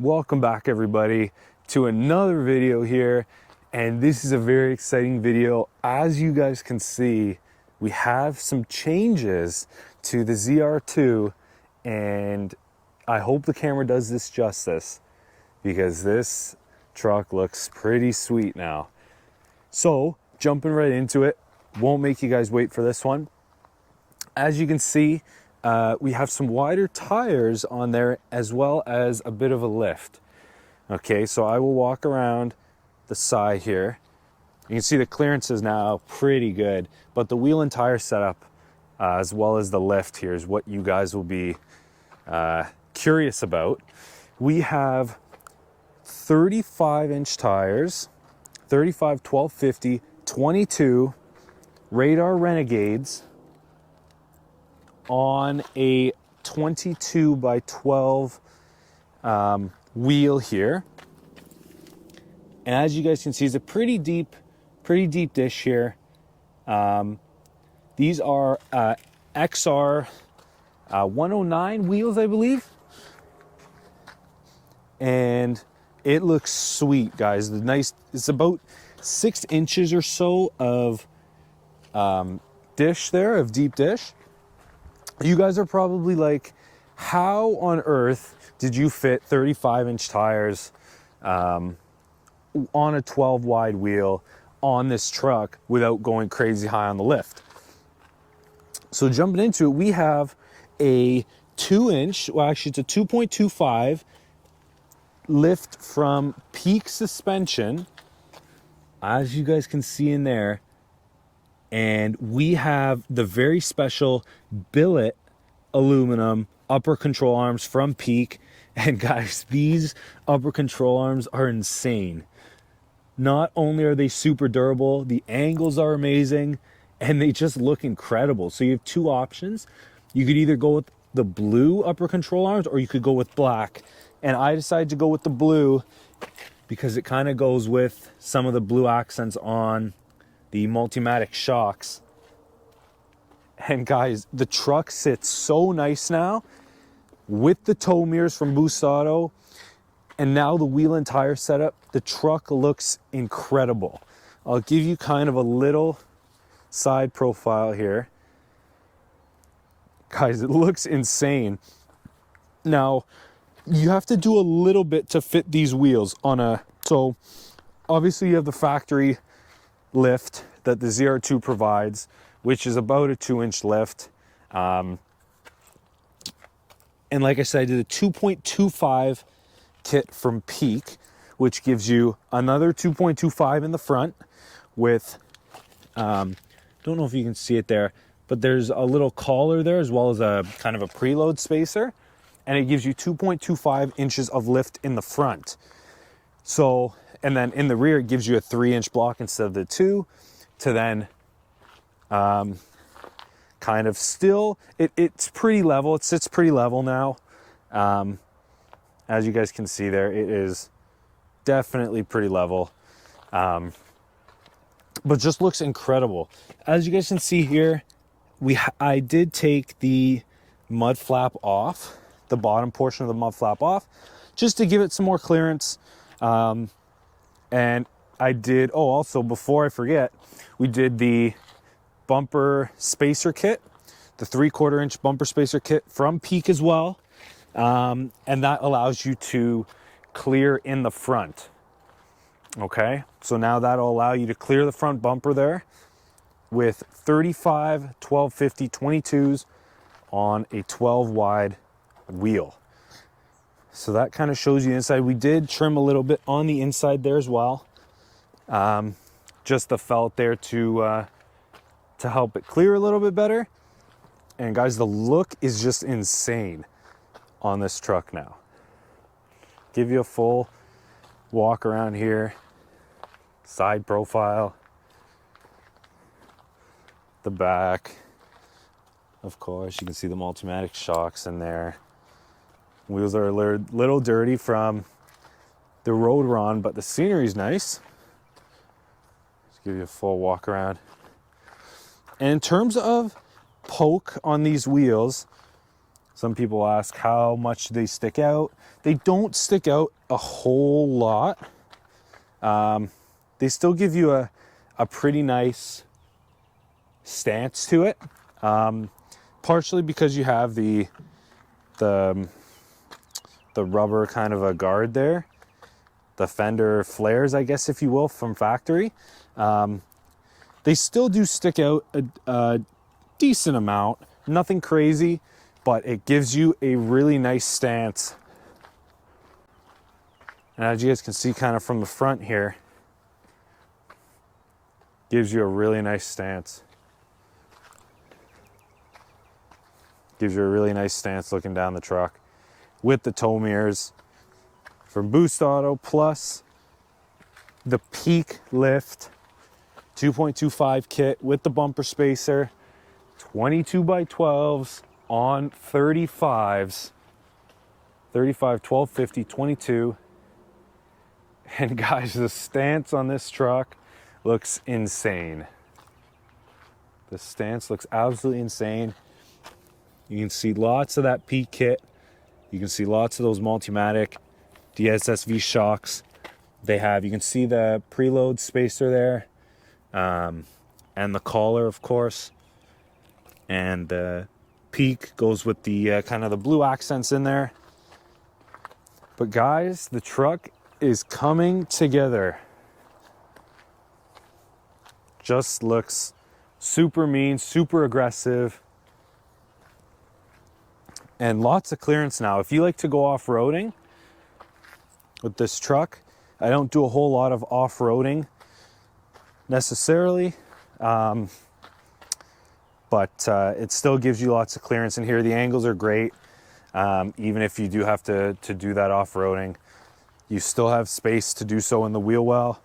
Welcome back everybody to another video here, and this is a very exciting video. As you guys can see, we have some changes to the ZR2, and I hope the camera does this justice because this truck looks pretty sweet now. So jumping right into it, won't make you guys wait for this one. As you can see, we have some wider tires on there as well as a bit of a lift. Okay, so I will walk around the side here. You can see the clearance is now pretty good, but the wheel and tire setup as well as the lift here is what you guys will be curious about. We have 35-inch tires, 35 1250, 22 Radar Renegades on a 22 by 12 wheel here. And as you guys can see, it's a pretty deep dish here. These are XR 109 wheels, I believe. And it looks sweet, guys. It's about 6 inches or so of dish there, of deep dish. You guys are probably like, how on earth did you fit 35-inch tires on a 12 wide wheel on this truck without going crazy high on the lift? So jumping into it, we have a 2-inch, well actually it's a 2.25 lift from Peak Suspension, as you guys can see in there. And we have the very special billet aluminum upper control arms from Peak. And guys, these upper control arms are insane. Not only are they super durable, the angles are amazing, and they just look incredible. So you have two options. You could either go with the blue upper control arms or you could go with black. And I decided to go with the blue because it kind of goes with some of the blue accents on the Multimatic shocks. And guys, the truck sits so nice now with the tow mirrors from Boost Auto, and now the wheel and tire setup. The truck looks incredible. I'll give you kind of a little side profile here. Guys, it looks insane. Now, you have to do a little bit to fit these wheels on a, so obviously you have the factory lift that the ZR2 provides, which is about a 2-inch lift. And like I said, I did a 2.25 kit from Peak, which gives you another 2.25 in the front with, don't know if you can see it there, but there's a little collar there as well as a kind of a preload spacer. And it gives you 2.25 inches of lift in the front. So, and then in the rear, it gives you a 3-inch block instead of the 2 to then kind of still, it's pretty level. It sits pretty level now. As you guys can see there, it is definitely pretty level. But just looks incredible. As you guys can see here, I did take the mud flap off, the bottom portion of the mud flap off, just to give it some more clearance. And I did, oh, also before I forget, we did the bumper spacer kit, the 3/4 inch bumper spacer kit from Peak as well. And that allows you to clear in the front. Okay, so now that'll allow you to clear the front bumper there with 35, 1250, 22s on a 12 wide wheel. So that kind of shows you inside. We did trim a little bit on the inside there as well. Just the felt there to help it clear a little bit better. And guys, the look is just insane on this truck now. Give you a full walk around here. Side profile. The back. Of course, you can see the Multimatic shocks in there. Wheels are a little dirty from the road we're on, but the scenery's nice. Just give you a full walk around. And in terms of poke on these wheels, Some people ask how much they stick out. They don't stick out a whole lot. They still give you a pretty nice stance to it. Partially because you have the rubber kind of a guard there. The fender flares, I guess, if you will, from factory. They still do stick out a decent amount. Nothing crazy, but it gives you a really nice stance. And as you guys can see kind of from the front here, gives you a really nice stance. Gives you a really nice stance looking down the truck with the tow mirrors from Boost Auto, plus the peak lift 2.25 kit with the bumper spacer, 22 by 12s on 35s, 35, 12, 50, 22. And guys, the stance on this truck looks insane. The stance looks absolutely insane. You can see lots of that peak kit. You can see lots of those Multimatic DSSV shocks they have. You can see the preload spacer there, and the collar, of course. And the peak goes with the kind of the blue accents in there. But guys, the truck is coming together. Just looks super mean, super aggressive. And lots of clearance now. If you like to go off-roading with this truck, I don't do a whole lot of off-roading necessarily, but it still gives you lots of clearance in here. The angles are great. Even if you do have to do that off-roading, you still have space to do so in the wheel well,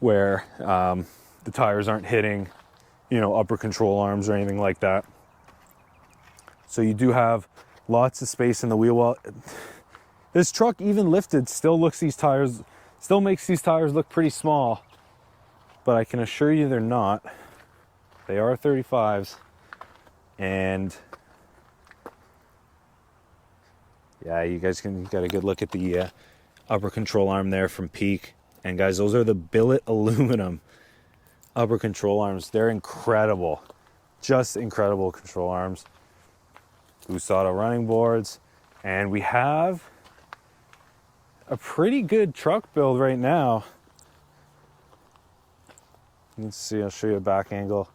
where the tires aren't hitting, upper control arms or anything like that. So you do have lots of space in the wheel well. This truck, even lifted, still makes these tires look pretty small, but I can assure you they're not. They are 35s, and yeah, you guys got a good look at the upper control arm there from Peak. And guys, those are the billet aluminum upper control arms. They're incredible, just incredible control arms. Boost Auto running boards, and we have a pretty good truck build right now. You can see, I'll show you a back angle,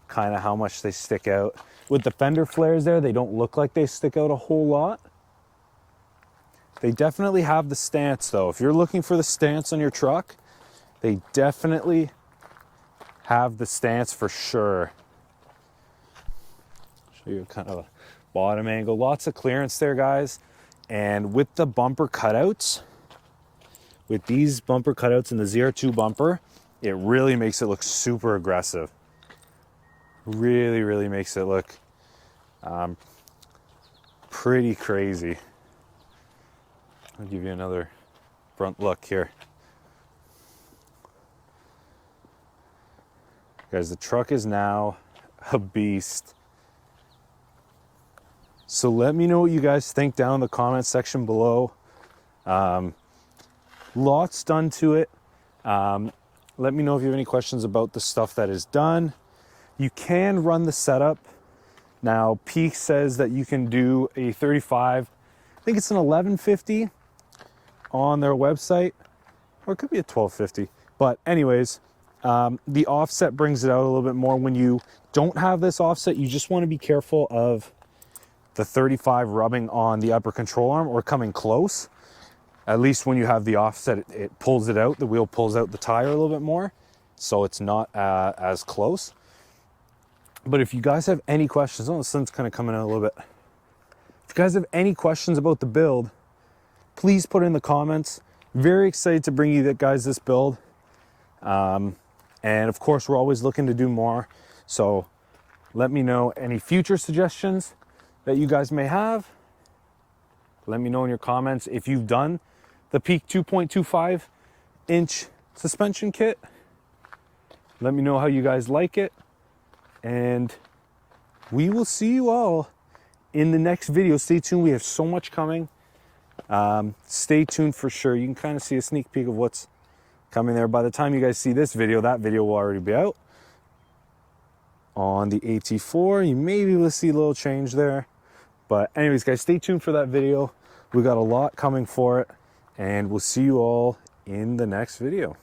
kind of how much they stick out. With the fender flares there, they don't look like they stick out a whole lot. They definitely have the stance though. If you're looking for the stance on your truck, they definitely have the stance for sure. Show you kind of a bottom angle. Lots of clearance there, guys. And with the bumper cutouts, with these bumper cutouts in the ZR2 bumper, it really makes it look super aggressive. Really, really makes it look pretty crazy. I'll give you another front look here. Guys, the truck is now a beast. So let me know what you guys think down in the comment section below. Lots done to it. Let me know if you have any questions about the stuff that is done. You can run the setup. Now, Peak says that you can do a 35, I think it's an 1150 on their website, or it could be a 1250. But anyways, the offset brings it out a little bit more. When you don't have this offset, you just want to be careful of the 35 rubbing on the upper control arm or coming close. At least when you have the offset, it pulls it out. The wheel pulls out the tire a little bit more, so it's not as close. But if you guys have any questions, oh, the sun's kind of coming out a little bit. If you guys have any questions about the build, please put it in the comments. Very excited to bring you guys this build. And of course, we're always looking to do more. So let me know any future suggestions that you guys may have. Let me know in your comments if you've done the Peak 2.25 inch suspension kit. Let me know how you guys like it. And we will see you all in the next video. Stay tuned. We have so much coming. Stay tuned for sure. You can kind of see a sneak peek of what's coming there. By the time you guys see this video, that video will already be out. On the AT4, you may be able to see a little change there. But anyways, guys, stay tuned for that video. We got a lot coming for it, and we'll see you all in the next video.